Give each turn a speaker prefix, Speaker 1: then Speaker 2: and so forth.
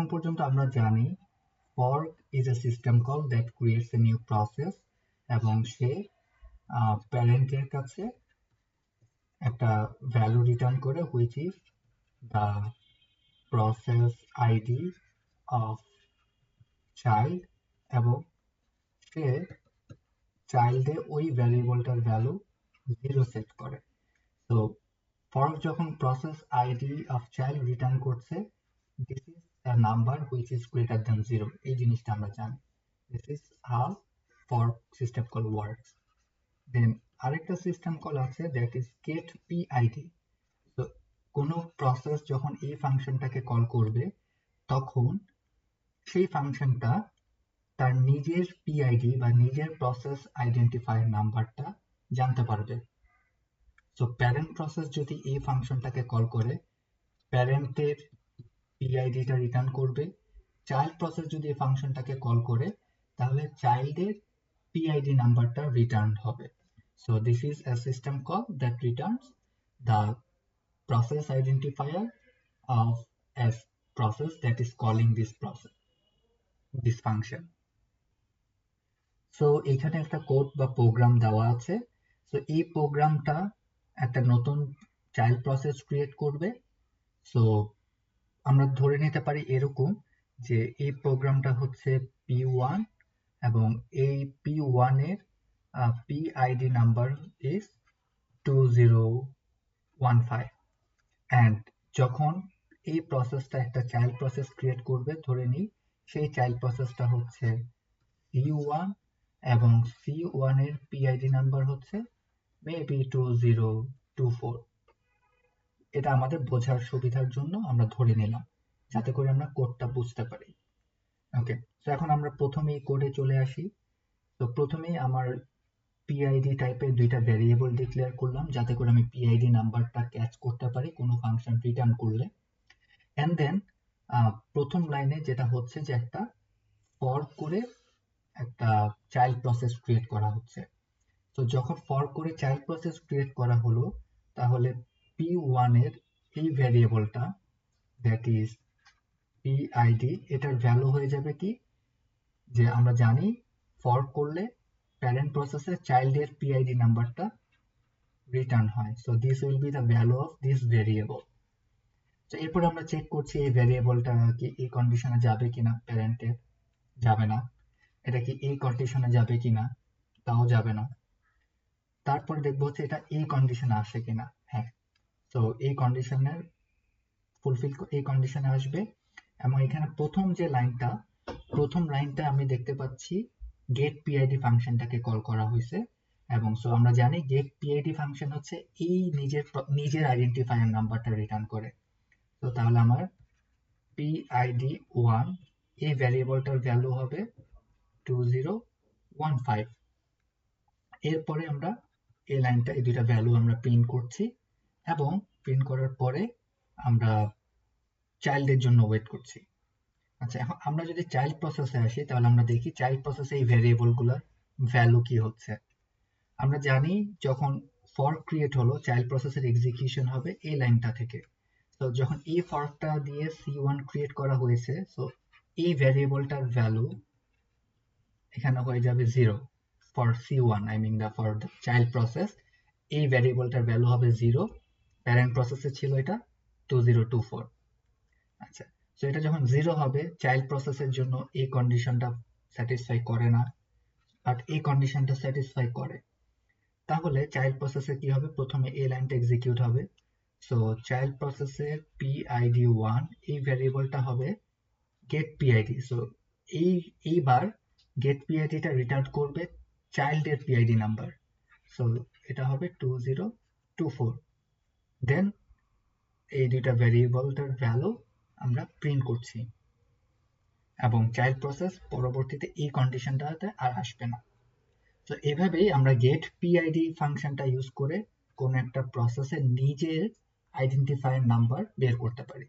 Speaker 1: এখন পর্যন্ত আমরা জানি fork is a system call that creates a new process এবং সে প্যারেন্টের কাছে একটা ভ্যালু রিটার্ন করে which is the process ID of child এবং সে চাইল্ডে ওই ভ্যারিয়েবলটার ভ্যালু 0 সেট করে। তো fork যখন process ID of child return করছে, this is a number which is greater than 0, এই জিনিসটা আমরা জানি। This is how fork system call works. Then আরেকটা সিস্টেম কল আছে that is get PID. তো কোনো প্রসেস যখন এই ফাংশনটাকে কল করবে তখন সেই ফাংশনটা তার নিজের পিআইডি বা নিজের প্রসেস আইডেন্টিফায়ার নাম্বারটা জানতে পারবে। তো প্যারেন্ট প্রসেস যদি এই ফাংশনটাকে কল করে প্যারেন্টের পিআইডিটা রিটার্ন করবে, চাইল্ড প্রসেস যদি এই ফাংশনটাকে কল করে তাহলে চাইল্ডের পিআইডি নাম্বারটা রিটার্ন হবে। So this is a system call that returns the process identifier of a process that is calling this process, this function. So এখানে একটা কোড বা প্রোগ্রাম দেওয়া আছে। So এই প্রোগ্রামটা একটা নতুন চাইল্ড প্রসেস ক্রিয়েট করবে। So আমরা ধরে নিতে পারি এরকম যে এই প্রোগ্রামটা হচ্ছে P1 এবং এই P1 এর PID number is 2015 and যখন এই প্রসেসটা একটা চাইল্ড প্রসেস ক্রিয়েট করবে, ধরে নিই সেই চাইল্ড প্রসেসটা হচ্ছে C1 এবং C1 এর PID নাম্বার হচ্ছে মেবি 2024। এটা আমাদের বোঝার সুবিধার জন্য আমরা ধরে নিলাম যাতে করে আমরা কোডটা বুঝতে পারি। ওকে, তো এখন আমরা প্রথমে এই কোডে চলে আসি। তো প্রথমেই আমার পিআইডি টাইপের দুইটা ভ্যারিয়েবল ডিক্লেয়ার করলাম যাতে করে আমি পিআইডি নাম্বারটা ক্যাচ করতে পারি কোনো ফাংশন রিটার্ন করলে। এন্ড দেন প্রথম লাইনে যেটা হচ্ছে যে একটা ফর্ক করে একটা চাইল্ড প্রসেস ক্রিয়েট করা হচ্ছে। তো যখন ফর্ক করে চাইল্ড প্রসেস ক্রিয়েট করা হলো তাহলে P1 এর এই ভ্যারিয়েবলটা দ্যাট ইজ পিআইডি, এটার ভ্যালু হয়ে যাবে কি, যে আমরা জানি ফর্ক করলে প্যারেন্ট প্রসেসের চাইল্ডের পিআইডি নাম্বারটা রিটার্ন হয়। So this will be the value of this variable. তো এরপর আমরা চেক করছি এই ভ্যারিয়েবলটা কি এই কন্ডিশনে যাবে কিনা, প্যারেন্টের যাবে না। এটা কি এই কন্ডিশনে যাবে কিনা, তাও যাবে না। তারপর দেখবো হচ্ছে এটা এই কন্ডিশনে আসে কিনা। হ্যাঁ, তো এই কন্ডিশনের ফুলফিল এই কন্ডিশনে আসবে। এবং এখানে প্রথম লাইনটা আমি দেখতে পাচ্ছি গেট পিআইডি ফাংশনটাকে কল করা হয়েছে। এবং সো আমরা জানি গেট পিআইডি ফাংশন হচ্ছে এই নিজের আইডেন্টিফায়ার নাম্বারটা রিটার্ন করে। তো তাহলে আমার PID1 এই ভ্যারিয়েবলটার ভ্যালু হবে 2015। এরপরে আমরা এই লাইনটা এই দুইটা ভ্যালু আমরা প্রিন্ট করছি এবং প্রিন্ট করার পরে আমরা চাইল্ডের জন্য ওয়েট করছি। আচ্ছা, এখন আমরা যদি চাইল্ড প্রসেসে আসি তাহলে আমরা দেখি চাইল্ড প্রসেসে এই ভ্যারিয়েবলগুলোর ভ্যালু কি হচ্ছে। আমরা জানি যখন ফর্ক ক্রিয়েট হলো চাইল্ড প্রসেসের এক্সিকিউশন হবে এই লাইনটা থেকে। তো যখন এই ফর্কটা দিয়ে C1 ক্রিয়েট করা হয়েছে, সো এই ভ্যারিয়েবলটার ভ্যালু এখানে হয়ে যাবে 0 for C1, I mean for the child process. এই ভ্যারিয়েবলটার ভ্যালু হবে 0, প্যারেন্ট প্রসেসে ছিল এটা 2024। আচ্ছা, সো এটা যখন 0 হবে চাইল্ড প্রসেসের জন্য এই কন্ডিশনটা স্যাটিসফাই করে না, বাট এই কন্ডিশনটা স্যাটিসফাই করে। তাহলে চাইল্ড প্রসেসে কি হবে, প্রথমে এই লাইনটা এক্সিকিউট হবে। সো চাইল্ড প্রসেসের PID1 এই ভ্যারিয়েবলটা হবে গেট পিআইডি। সো এইবার গেট পিআইডিটা রিটার্ন করবে চাইল্ডের পিআইডি নাম্বার। সো এটা হবে 2024। দেন এই দুইটা ভ্যারিয়েবলটার ভ্যালু আমরা প্রিন্ট করছি এবং চাইল্ড প্রসেস পরবর্তীতে এই কন্ডিশনটাতে আর আসবে না। তো এভাবেই আমরা গেট পিআইডি ফাংশনটা ইউজ করে কোন একটা প্রসেসের নিজের আইডেন্টিফায়ার নাম্বার বের করতে পারি।